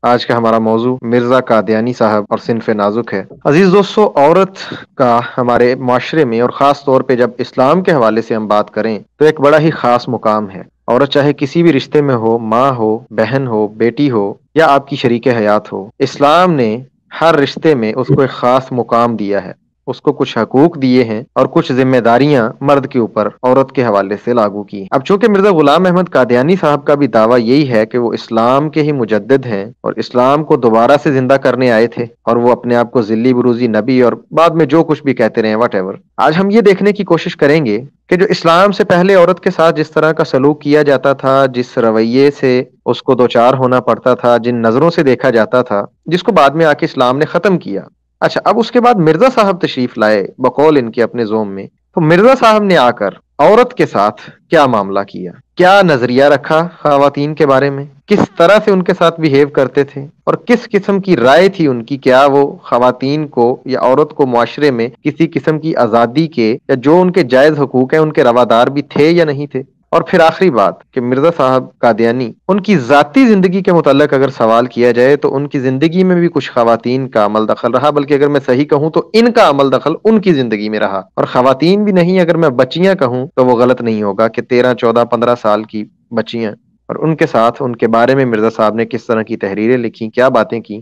آج کا ہمارا موضوع مرزا قادیانی صاحب اور صنف نازک ہے۔ عزیز دوستو، عورت کا ہمارے معاشرے میں اور خاص طور پہ جب اسلام کے حوالے سے ہم بات کریں تو ایک بڑا ہی خاص مقام ہے۔ عورت چاہے کسی بھی رشتے میں ہو، ماں ہو، بہن ہو، بیٹی ہو یا آپ کی شریک حیات ہو، اسلام نے ہر رشتے میں اس کو ایک خاص مقام دیا ہے، اس کو کچھ حقوق دیے ہیں اور کچھ ذمہ داریاں مرد کے اوپر عورت کے حوالے سے لاگو کی۔ اب چونکہ مرزا غلام احمد قادیانی صاحب کا بھی دعویٰ یہی ہے کہ وہ اسلام کے ہی مجدد ہیں اور اسلام کو دوبارہ سے زندہ کرنے آئے تھے، اور وہ اپنے آپ کو ذلی بروزی نبی اور بعد میں جو کچھ بھی کہتے رہے واٹ ایور، آج ہم یہ دیکھنے کی کوشش کریں گے کہ جو اسلام سے پہلے عورت کے ساتھ جس طرح کا سلوک کیا جاتا تھا، جس رویے سے اس کو دوچار ہونا پڑتا تھا، جن نظروں سے دیکھا جاتا تھا، جس کو بعد میں آ کے اسلام نے ختم کیا۔ اچھا، اب اس کے بعد مرزا صاحب تشریف لائے بقول ان کے اپنے زوم میں، تو مرزا صاحب نے آ کر عورت کے ساتھ کیا معاملہ کیا، کیا نظریہ رکھا خواتین کے بارے میں، کس طرح سے ان کے ساتھ بیہیو کرتے تھے، اور کس قسم کی رائے تھی ان کی، کیا وہ خواتین کو یا عورت کو معاشرے میں کسی قسم کی آزادی کے یا جو ان کے جائز حقوق ہیں ان کے روادار بھی تھے یا نہیں تھے۔ اور پھر آخری بات کہ مرزا صاحب قادیانی ان کی ذاتی زندگی کے متعلق اگر سوال کیا جائے تو ان کی زندگی میں بھی کچھ خواتین کا عمل دخل رہا، بلکہ اگر میں صحیح کہوں تو ان کا عمل دخل ان کی زندگی میں رہا، اور خواتین بھی نہیں، اگر میں بچیاں کہوں تو وہ غلط نہیں ہوگا کہ 13 14 15 سال کی بچیاں، اور ان کے ساتھ ان کے بارے میں مرزا صاحب نے کس طرح کی تحریریں لکھی، کیا باتیں کی۔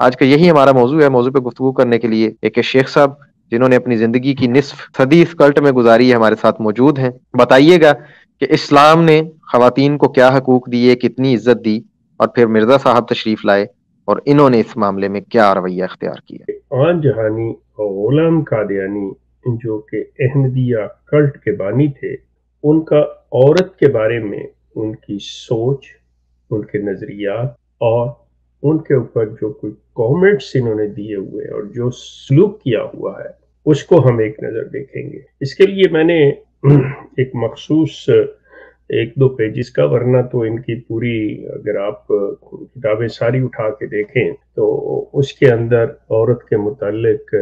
آج کا یہی ہمارا موضوع ہے۔ موضوع پہ گفتگو کرنے کے لیے ایک شیخ صاحب جنہوں نے اپنی زندگی کی نصف صدی اس کلٹ میں گزاری ہے ہمارے ساتھ موجود ہیں۔ بتائیے گا کہ اسلام نے خواتین کو کیا حقوق دیے، کتنی عزت دی، اور پھر مرزا صاحب تشریف لائے اور انہوں نے اس معاملے میں کیا رویہ اختیار کیا۔ آن جہانی غلام قادیانی جو کہ احمدیہ کلٹ کے بانی تھے، ان کا عورت کے بارے میں ان کی سوچ، ان کے نظریات اور ان کے اوپر جو کوئی کامنٹس انہوں نے دیے ہوئے اور جو سلوک کیا ہوا ہے اس کو ہم ایک نظر دیکھیں گے۔ اس کے لیے میں نے ایک مخصوص 1-2 پیجز کا، ورنہ تو ان کی پوری اگر آپ کتابیں ساری اٹھا کے دیکھیں تو اس کے اندر عورت کے متعلق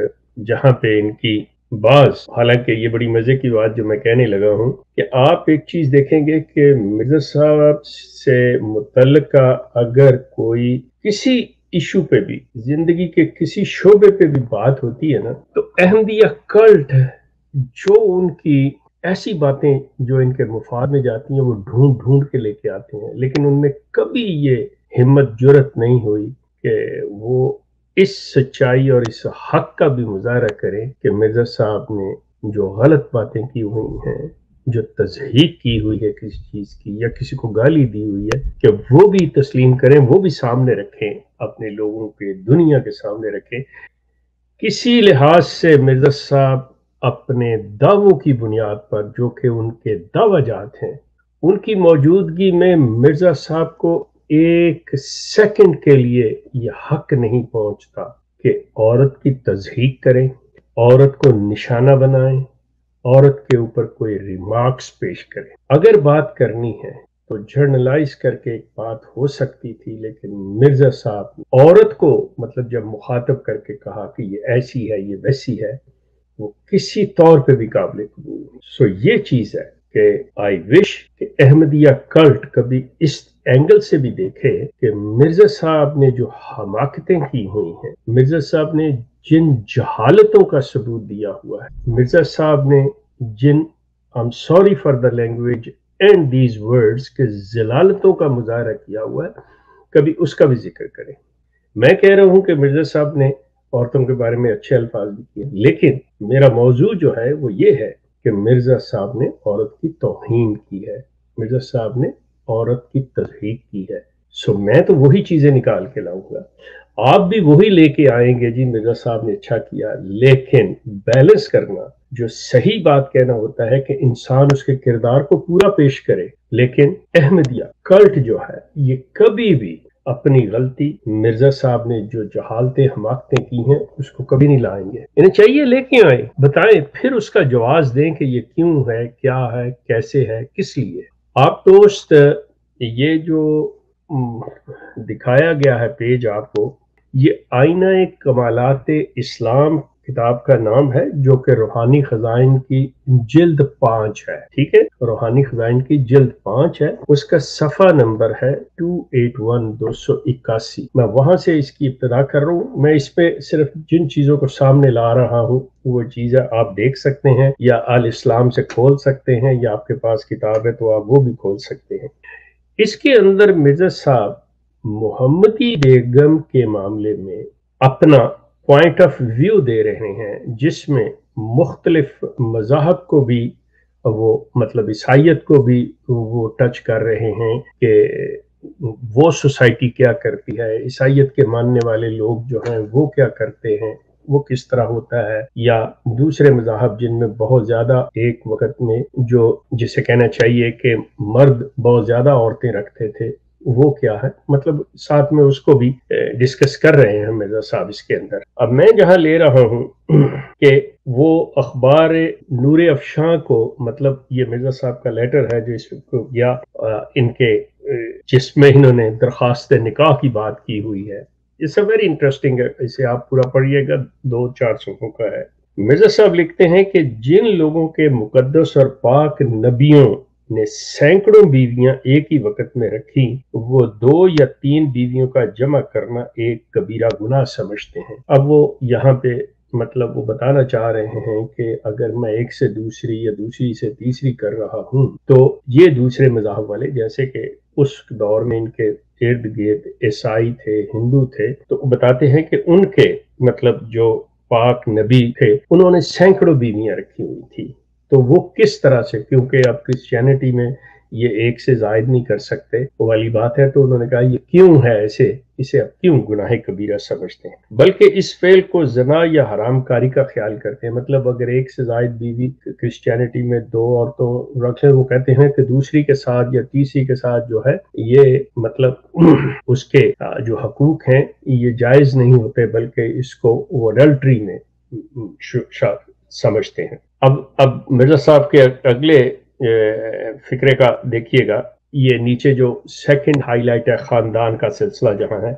جہاں پہ ان کی بعض، حالانکہ یہ بڑی مزے کی بات جو میں کہنے لگا ہوں کہ آپ ایک چیز دیکھیں گے کہ مرزا صاحب سے متعلقہ اگر کوئی کسی ایشو پہ بھی، زندگی کے کسی شعبے پہ بھی بات ہوتی ہے نا، تو احمدیہ کلٹ جو ان کی ایسی باتیں جو ان کے مفاد میں جاتی ہیں وہ ڈھونڈ ڈھونڈ کے لے کے آتے ہیں، لیکن ان میں کبھی یہ ہمت جرت نہیں ہوئی کہ وہ اس سچائی اور اس حق کا بھی مظاہرہ کریں کہ مرزا صاحب نے جو غلط باتیں کی ہوئی ہیں، جو تضحیق کی ہوئی ہے کسی چیز کی یا کسی کو گالی دی ہوئی ہے، کہ وہ بھی تسلیم کریں، وہ بھی سامنے رکھیں، اپنے لوگوں کے، دنیا کے سامنے رکھیں۔ کسی لحاظ سے مرزا صاحب اپنے دعووں کی بنیاد پر جو کہ ان کے دعوی جات ہیں، ان کی موجودگی میں مرزا صاحب کو ایک سیکنڈ کے لیے یہ حق نہیں پہنچتا کہ عورت کی تضحیق کریں، عورت کو نشانہ بنائیں، عورت کے اوپر کوئی ریمارکس پیش کریں۔ اگر بات کرنی ہے تو جرنلائز کر کے ایک بات ہو سکتی تھی، لیکن مرزا صاحب عورت کو مطلب جب مخاطب کر کے کہا کہ یہ ایسی ہے، یہ ویسی ہے، وہ کسی طور پہ بھی قابل قبول نہیں۔ سو یہ چیز ہے کہ آئی وش کہ احمدیہ کلٹ کبھی اس اینگل سے بھی دیکھے کہ مرزا صاحب نے جو حماقتیں کی ہوئی ہیں، مرزا صاحب نے جن جہالتوں کا ثبوت دیا ہوا ہے، مرزا صاحب نے جن I'm sorry for the language and these words کہ ضلالتوں کا مظاہرہ کیا ہوا ہے، کبھی اس کا بھی ذکر کریں۔ میں کہہ رہا ہوں کہ مرزا صاحب نے عورتوں کے بارے میں اچھے الفاظ بھی کیے، لیکن میرا موضوع جو ہے وہ یہ ہے کہ مرزا صاحب نے عورت کی توہین کی ہے، مرزا صاحب نے عورت کی تضحیق کی ہے۔ سو میں تو وہی چیزیں نکال کے لاؤں گا، آپ بھی وہی لے کے آئیں گے، جی مرزا صاحب نے اچھا کیا، لیکن بیلنس کرنا، جو صحیح بات کہنا ہوتا ہے کہ انسان اس کے کردار کو پورا پیش کرے، لیکن احمدیہ کلٹ جو ہے یہ کبھی بھی اپنی غلطی، مرزا صاحب نے جو جہالتیں حماقتیں کی ہیں اس کو کبھی نہیں لائیں گے۔ انہیں چاہیے لے کے آئیں، بتائیں، پھر اس کا جواز دیں کہ یہ کیوں ہے، کیا ہے، کیسے ہے، کس لیے۔ آپ دوست، یہ جو دکھایا گیا ہے پیج آپ کو، یہ آئینہ کمالات اسلام کتاب کا نام ہے جو کہ روحانی خزائن کی جلد 5 ہے، ٹھیک ہے، روحانی خزائن کی جلد 5 ہے، اس کا صفحہ نمبر ہے 281 میں وہاں سے اس کی ابتدا کر رہا ہوں۔ میں اس پہ صرف جن چیزوں کو سامنے لا رہا ہوں وہ چیزیں آپ دیکھ سکتے ہیں یا آل اسلام سے کھول سکتے ہیں، یا آپ کے پاس کتاب ہے تو آپ وہ بھی کھول سکتے ہیں۔ اس کے اندر مرزا صاحب محمدی بیگم کے معاملے میں اپنا پوائنٹ آف ویو دے رہے ہیں، جس میں مختلف مذاہب کو بھی وہ مطلب عیسائیت کو بھی وہ ٹچ کر رہے ہیں کہ وہ سوسائٹی کیا کرتی ہے، عیسائیت کے ماننے والے لوگ جو ہیں وہ کیا کرتے ہیں، وہ کس طرح ہوتا ہے، یا دوسرے مذاہب جن میں بہت زیادہ ایک وقت میں جو جسے کہنا چاہیے کہ مرد بہت زیادہ عورتیں رکھتے تھے وہ کیا ہے، مطلب ساتھ میں اس کو بھی ڈسکس کر رہے ہیں مرزا صاحب اس کے اندر۔ اب میں جہاں لے رہا ہوں کہ وہ اخبار نور افشاں کو، مطلب یہ مرزا صاحب کا لیٹر ہے جو اس کو یا ان کے جس میں انہوں نے درخواست نکاح کی بات کی ہوئی ہے، اس سے ویری انٹرسٹنگ ہے، اسے آپ پورا پڑھیے گا، 2-4 صفحوں کا ہے۔ مرزا صاحب لکھتے ہیں کہ جن لوگوں کے مقدس اور پاک نبیوں نے سینکڑوں بیویاں ایک ہی وقت میں رکھی، وہ 2 یا 3 بیویوں کا جمع کرنا ایک کبیرہ گناہ سمجھتے ہیں۔ اب وہ یہاں پہ مطلب وہ بتانا چاہ رہے ہیں کہ اگر میں ایک سے دوسری یا دوسری سے تیسری کر رہا ہوں تو یہ دوسرے مذاہب والے، جیسے کہ اس دور میں ان کے ارد گرد عیسائی تھے، ہندو تھے، تو وہ بتاتے ہیں کہ ان کے مطلب جو پاک نبی تھے انہوں نے سینکڑوں بیویاں رکھی ہوئی تھی، تو وہ کس طرح سے، کیونکہ اب کرسچینٹی میں یہ ایک سے زائد نہیں کر سکتے وہ والی بات ہے، تو انہوں نے کہا یہ کیوں ہے ایسے، اسے اب کیوں گناہ کبیرہ سمجھتے ہیں، بلکہ اس فعل کو زنا یا حرام کاری کا خیال کرتے ہیں۔ مطلب اگر ایک سے زائد بیوی کرسچینٹی میں 2 عورتوں رکھے، وہ کہتے ہیں کہ دوسری کے ساتھ یا تیسری کے ساتھ جو ہے یہ مطلب اس کے جو حقوق ہیں یہ جائز نہیں ہوتے، بلکہ اس کو وہ اڈلٹری میں سمجھتے ہیں۔ اب مرزا صاحب کے اگلے فکرے کا دیکھیے گا، یہ نیچے جو سیکنڈ ہائی لائٹ ہے، خاندان کا سلسلہ جہاں ہے،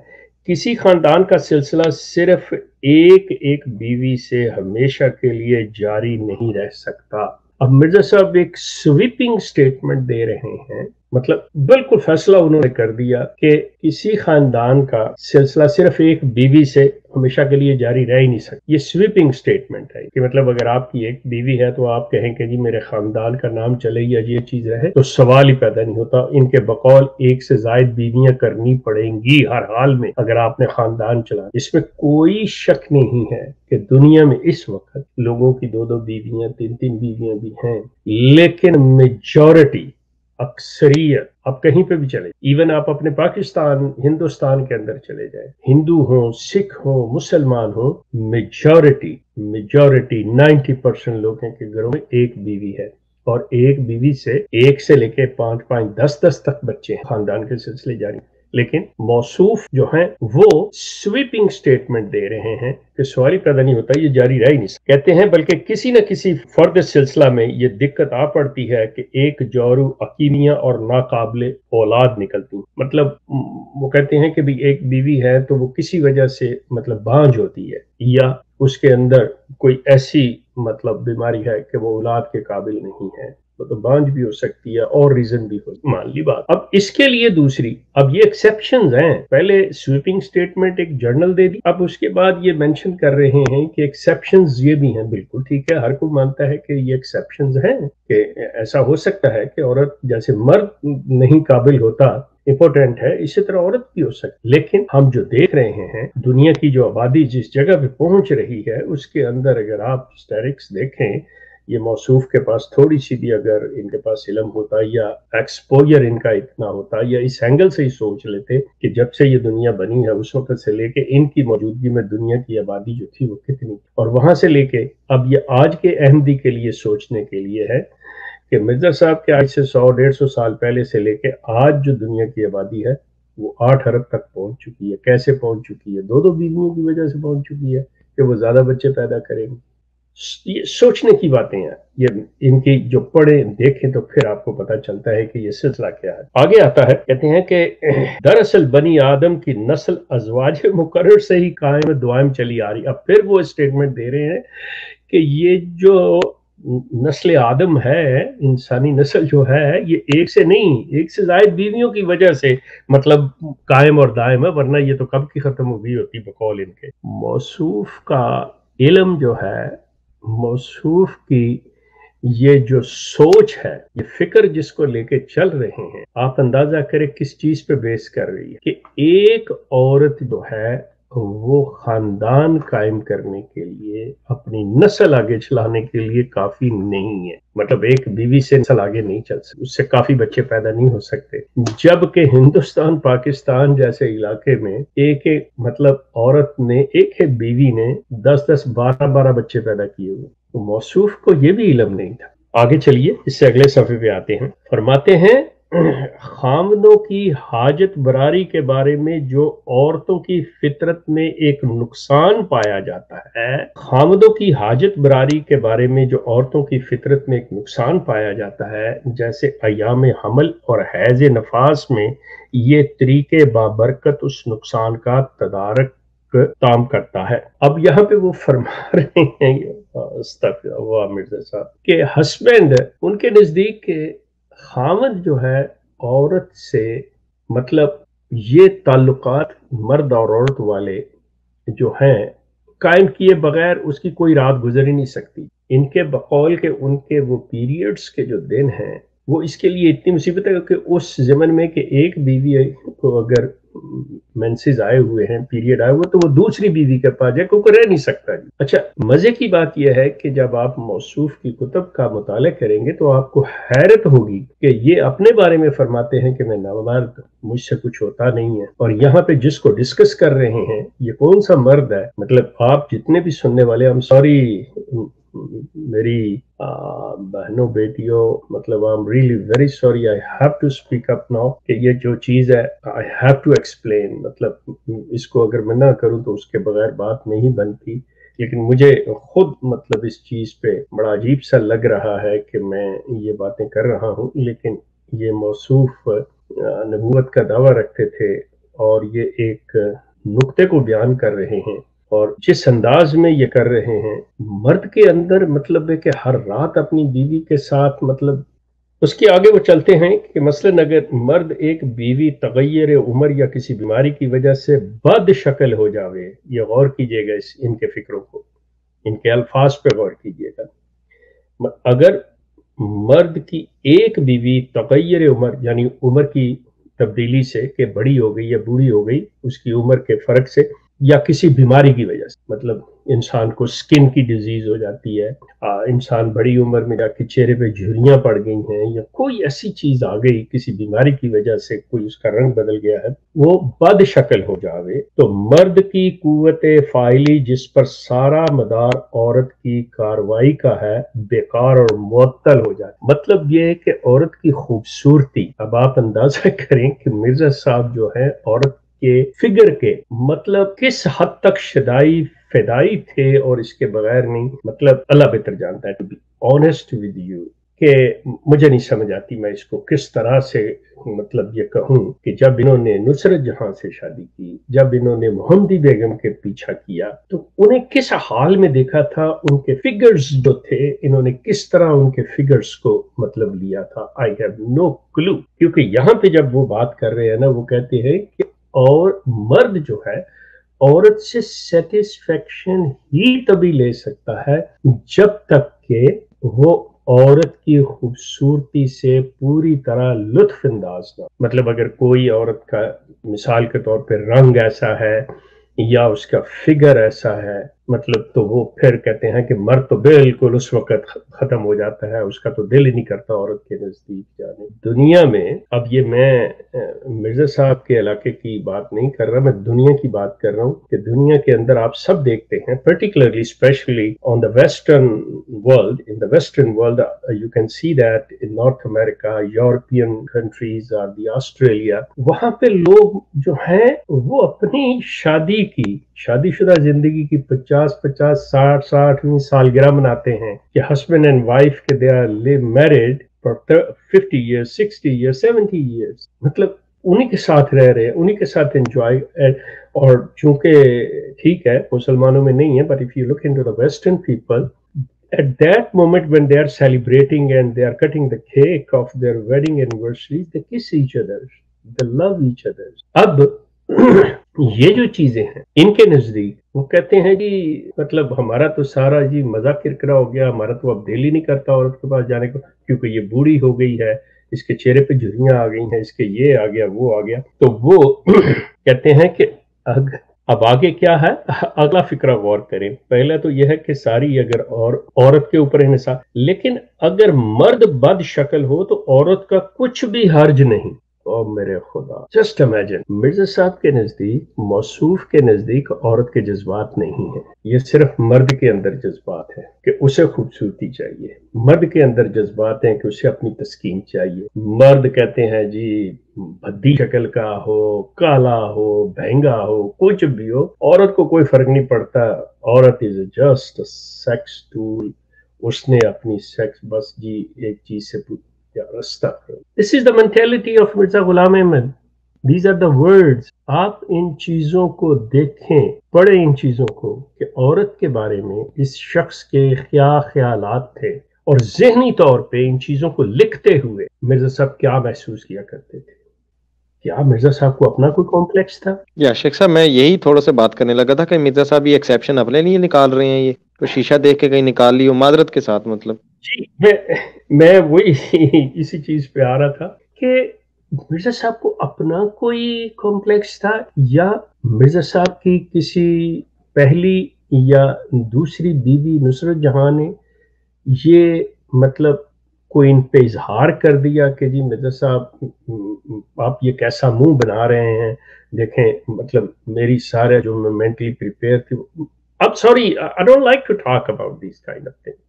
کسی خاندان کا سلسلہ صرف ایک بیوی سے ہمیشہ کے لیے جاری نہیں رہ سکتا۔ اب مرزا صاحب ایک سویپنگ سٹیٹمنٹ دے رہے ہیں، مطلب بالکل فیصلہ انہوں نے کر دیا کہ کسی خاندان کا سلسلہ صرف ایک بیوی سے ہمیشہ کے لیے جاری رہ ہی نہیں سکتا۔ یہ سویپنگ سٹیٹمنٹ ہے کہ مطلب اگر آپ کی ایک بیوی ہے تو آپ کہیں کہ جی میرے خاندان کا نام چلے یا یہ چیز رہے، تو سوال ہی پیدا نہیں ہوتا۔ ان کے بقول ایک سے زائد بیویاں کرنی پڑیں گی ہر حال میں اگر آپ نے خاندان چلا۔ اس میں کوئی شک نہیں ہے کہ دنیا میں اس وقت لوگوں کی 2 بیویاں 3 بیویاں بھی ہیں، لیکن میجورٹی، اکثریت، آپ کہیں پہ بھی چلے، ایون آپ اپنے پاکستان ہندوستان کے اندر چلے جائیں، ہندو ہوں، سکھ ہوں، مسلمان ہوں، میجورٹی 90% لوگوں کے گھروں میں ایک بیوی ہے، اور ایک بیوی سے 1 سے لے کے 5 10 تک بچے ہیں، خاندان کے سلسلے جاری۔ لیکن موصوف جو ہیں وہ سویپنگ سٹیٹمنٹ دے رہے ہیں کہ سوال ہی پیدا نہیں ہوتا، یہ جاری رہ ہی نہیں سکتا۔ کہتے ہیں بلکہ کسی نہ کسی فرد سلسلہ میں یہ دقت آ پڑتی ہے کہ ایک جورو عقیمیہ اور ناقابل اولاد نکلتی، مطلب وہ کہتے ہیں کہ بھی ایک بیوی ہے تو وہ کسی وجہ سے مطلب بانجھ ہوتی ہے، یا اس کے اندر کوئی ایسی مطلب بیماری ہے کہ وہ اولاد کے قابل نہیں ہے، تو بانجھ بھی ہو سکتی ہے اور ریزن بھی ہو، مان لی بات۔ اب اس کے لیے دوسری، اب یہ ایکسیپشنز ہیں، پہلے سویپنگ سٹیٹمنٹ ایک جرنل دے دی، اب اس کے بعد یہ مینشن کر رہے ہیں کہ ایکسیپشنز یہ بھی ہیں۔ بالکل ٹھیک ہے، ہر کوئی مانتا ہے کہ یہ ایکسیپشنز ہیں، کہ ایسا ہو سکتا ہے کہ عورت جیسے مرد نہیں قابل ہوتا امپورٹنٹ ہے، اسی طرح عورت بھی ہو سکتی، لیکن ہم جو دیکھ رہے ہیں دنیا کی جو آبادی جس جگہ پہ پہنچ رہی ہے اس کے اندر اگر آپ اسٹیٹسٹکس دیکھیں، یہ موصوف کے پاس تھوڑی سی بھی اگر ان کے پاس علم ہوتا یا ایکسپوجر ان کا اتنا ہوتا، یا اس اینگل سے ہی سوچ لیتے کہ جب سے یہ دنیا بنی ہے اس وقت سے لے کے ان کی موجودگی میں دنیا کی آبادی جو تھی وہ کتنی، اور وہاں سے لے کے اب یہ آج کے احمدی کے لیے سوچنے کے لیے ہے کہ مرزا صاحب کے آج سے 100-150 سال پہلے سے لے کے آج جو دنیا کی آبادی ہے وہ 8 ارب تک پہنچ چکی ہے۔ کیسے پہنچ چکی ہے؟ 2 بیویوں کی وجہ سے پہنچ چکی ہے کہ وہ زیادہ بچے پیدا کریں گے۔ یہ سوچنے کی باتیں ہیں، یہ ان کی جو پڑھیں دیکھیں تو پھر آپ کو پتہ چلتا ہے کہ یہ سلسلہ کیا ہے۔ آگے آتا ہے، کہتے ہیں کہ دراصل بنی آدم کی نسل ازواج مقرر سے ہی قائم دائم چلی آ رہی۔ اب پھر وہ اسٹیٹمنٹ دے رہے ہیں کہ یہ جو نسل آدم ہے، انسانی نسل جو ہے، یہ ایک سے نہیں، ایک سے زائد بیویوں کی وجہ سے مطلب قائم اور دائم ہے، ورنہ یہ تو کب کی ختم ہو گئی ہوتی بقول ان کے۔ موصوف کا علم جو ہے، موصوف کی یہ جو سوچ ہے، یہ فکر جس کو لے کے چل رہے ہیں، آپ اندازہ کریں کس چیز پہ بیس کر رہی ہے کہ ایک عورت جو ہے وہ خاندان قائم کرنے کے لیے، اپنی نسل آگے چلانے کے لیے کافی نہیں ہے۔ مطلب ایک بیوی سے نسل آگے نہیں چل سکتی، اس سے کافی بچے پیدا نہیں ہو سکتے، جبکہ ہندوستان پاکستان جیسے علاقے میں ایک مطلب عورت نے، ایک بیوی نے 10 12 بچے پیدا کیے ہوئے۔ تو موصوف کو یہ بھی علم نہیں تھا۔ آگے چلیے، اس سے اگلے صفحے پہ آتے ہیں۔ فرماتے ہیں خامدوں کی حاجت براری کے بارے میں جو عورتوں کی فطرت میں ایک نقصان پایا جاتا ہے، خامدوں کی حاجت براری کے بارے میں جو عورتوں کی فطرت میں ایک نقصان پایا جاتا ہے، جیسے ایام حمل اور حیض نفاس میں، یہ طریقے بابرکت اس نقصان کا تدارک کام کرتا ہے۔ اب یہاں پہ وہ فرما رہے ہیں استغفر اللہ مرزا صاحب کہ ہسبینڈ ان کے نزدیک خامد جو ہے عورت سے مطلب یہ تعلقات مرد اور عورت والے جو ہیں قائم کیے بغیر اس کی کوئی رات گزر ہی نہیں سکتی۔ ان کے بقول کے ان کے وہ پیریڈز کے جو دن ہیں وہ اس کے لیے اتنی مصیبت ہے کہ اس زمن میں کہ ایک بیوی کو اگر مینسز آئے ہوئے ہیں، پیریڈ آئے ہوئے، تو وہ دوسری بیوی کے پاس جائے کیونکہ رہ نہیں سکتا۔ اچھا، مزے کی بات یہ ہے کہ جب آپ موصوف کی کتب کا مطالعہ کریں گے تو آپ کو حیرت ہوگی کہ یہ اپنے بارے میں فرماتے ہیں کہ میں نامرد، مجھ سے کچھ ہوتا نہیں ہے، اور یہاں پہ جس کو ڈسکس کر رہے ہیں یہ کون سا مرد ہے؟ مطلب آپ جتنے بھی سننے والے، ہم سوری میری بہنوں بیٹیوں، مطلب I'm really very sorry, I have to speak up now کہ یہ جو چیز ہے I have to explain، مطلب اس کو اگر میں نہ کروں تو اس کے بغیر بات نہیں بنتی، لیکن مجھے خود مطلب اس چیز پہ بڑا عجیب سا لگ رہا ہے کہ میں یہ باتیں کر رہا ہوں، لیکن یہ موصوف نبوت کا دعویٰ رکھتے تھے اور یہ ایک نقطے کو بیان کر رہے ہیں، اور جس انداز میں یہ کر رہے ہیں، مرد کے اندر مطلب ہے کہ ہر رات اپنی بیوی کے ساتھ، مطلب اس کے آگے وہ چلتے ہیں کہ مثلاً اگر مرد ایک بیوی تغیر عمر یا کسی بیماری کی وجہ سے بد شکل ہو جاوے، یہ غور کیجئے گا ان کے فکروں کو، ان کے الفاظ پہ غور کیجئے گا۔ اگر مرد کی ایک بیوی تغیر عمر یعنی عمر کی تبدیلی سے کہ بڑی ہو گئی یا بوڑھی ہو گئی، اس کی عمر کے فرق سے یا کسی بیماری کی وجہ سے، مطلب انسان کو سکن کی ڈیزیز ہو جاتی ہے، انسان بڑی عمر میں جا کے چہرے پہ جھریاں پڑ گئی ہیں، یا کوئی ایسی چیز آ گئی کسی بیماری کی وجہ سے، کوئی اس کا رنگ بدل گیا ہے، وہ بد شکل ہو جاوے، تو مرد کی قوت فاعلی جس پر سارا مدار عورت کی کاروائی کا ہے بیکار اور معطل ہو جائے۔ مطلب یہ ہے کہ عورت کی خوبصورتی، اب آپ اندازہ کریں کہ مرزا صاحب جو ہے عورت کے فگر کے مطلب کس حد تک شدائی فدائی تھے، اور اس کے بغیر نہیں، مطلب اللہ بہتر جانتا ہے۔ to be honest with you کہ مجھے نہیں سمجھ آتی میں اس کو کس طرح سے مطلب یہ کہوں کہ جب انہوں نے نصرت جہاں سے شادی کی، جب انہوں نے محمدی بیگم کے پیچھا کیا، تو انہیں کس حال میں دیکھا تھا، ان کے فگرز جو تھے، انہوں نے کس طرح ان کے فگرز کو مطلب لیا تھا۔ I have no clue، کیونکہ یہاں پہ جب وہ بات کر رہے ہیں نا، وہ کہتے ہیں کہ اور مرد جو ہے عورت سے سیٹسفیکشن ہی تبھی لے سکتا ہے جب تک کہ وہ عورت کی خوبصورتی سے پوری طرح لطف انداز نہ، مطلب اگر کوئی عورت کا مثال کے طور پہ رنگ ایسا ہے یا اس کا فگر ایسا ہے، مطلب تو وہ پھر کہتے ہیں کہ مرد تو بالکل اس وقت ختم ہو جاتا ہے، اس کا تو دل ہی نہیں کرتا عورت کے نزدیک جانے۔ دنیا میں، اب یہ میں مرزا صاحب کے علاقے کی بات نہیں کر رہا، میں دنیا کی بات کر رہا ہوں کہ دنیا کے اندر آپ سب دیکھتے ہیں، particularly especially on the western world, in the western world you can see that in North America, European countries or the Australia، وہاں پہ لوگ جو ہیں وہ اپنی شادی کی شادی شدہ زندگی کی 50 60 سالگرہ مناتے ہیں کہ ہسبینڈ اینڈ وائف کے they are live married for 50 years 60 years 70 years, مطلب انہی کے ساتھ رہ رہے ہیں، انہی کے ساتھ انجوائے. اور چونکہ ٹھیک ہے مسلمانوں میں نہیں ہے، but if you look into the Western people, at that moment when they are celebrating and they are cutting the cake of their wedding anniversaries, they kiss each other, they love each other. اب یہ جو چیزیں ہیں ان کے نزدیک وہ کہتے ہیں جی مطلب ہمارا تو سارا جی مزہ کرکرا ہو گیا، ہمارا تو اب دل ہی نہیں کرتا عورت کے پاس جانے کو، کیونکہ یہ بوڑھی ہو گئی ہے، اس کے چہرے پہ جھریاں آ گئی ہیں، اس کے یہ آ گیا وہ آ گیا. تو وہ کہتے ہیں کہ اب آگے کیا ہے، اگلا فکرہ غور کریں. پہلا تو یہ ہے کہ ساری اگر عورت کے اوپر انحصار، لیکن اگر مرد بد شکل ہو تو عورت کا کچھ بھی حرج نہیں. اور میرے خدا، جسٹ امیجن، مرزا صاحب کے نزدیک، موصوف کے نزدیک عورت کے جذبات نہیں ہیں، یہ صرف مرد کے اندر جذبات ہیں کہ اسے خوبصورتی چاہیے، مرد کے اندر جذبات ہیں کہ اسے اپنی تسکین چاہیے. مرد کہتے ہیں جی بھدی شکل کا ہو، کالا ہو، بہنگا ہو، کچھ بھی ہو، عورت کو کوئی فرق نہیں پڑتا. عورت از جسٹ سیکس ٹول، اس نے اپنی سیکس بس جی ایک چیز سے This is the mentality of Mirza Ghulam Ahmad. These are the words. آپ ان چیزوں کو دیکھیں، پڑھیں ان چیزوں کو کہ عورت کے بارے میں اس شخص کے کیا خیالات تھے، اور ذہنی طور پہ ان چیزوں کو لکھتے ہوئے مرزا صاحب کیا محسوس کیا کرتے تھے. کیا مرزا صاحب کو اپنا کوئی کمپلیکس تھا؟ یا شیخ صاحب میں یہی تھوڑا سا بات کرنے لگا تھا کہ مرزا صاحب یہ ایکسیپشن اپنے لیے نکال رہے ہیں، یہ تو شیشہ دیکھ کے کہیں نکال لی ہو معذرت کے ساتھ. مطلب جی میں وہی اسی چیز پہ آ رہا تھا کہ مرزا صاحب کو اپنا کوئی کمپلیکس تھا، یا مرزا صاحب کی کسی پہلی یا دوسری بیوی نصرت جہاں نے یہ مطلب کوئی ان پہ اظہار کر دیا کہ جی مرزا صاحب آپ یہ کیسا منہ بنا رہے ہیں، دیکھیں مطلب میری سارے جو میں مینٹلی پریپیئر تھی. اب sorry I don't like to talk about these kind of things.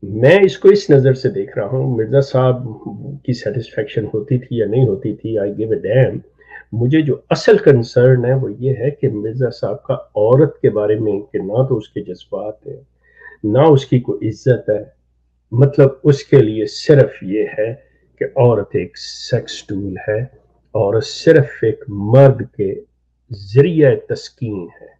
میں اس کو اس نظر سے دیکھ رہا ہوں، مرزا صاحب کی سیٹسفیکشن ہوتی تھی یا نہیں ہوتی تھی، آئی گیو اے ڈیم. مجھے جو اصل کنسرن ہے وہ یہ ہے کہ مرزا صاحب کا عورت کے بارے میں کہ نہ تو اس کے جذبات ہیں، نہ اس کی کوئی عزت ہے. مطلب اس کے لیے صرف یہ ہے کہ عورت ایک سیکس ٹول ہے، عورت صرف ایک مرد کے ذریعہ تسکین ہے.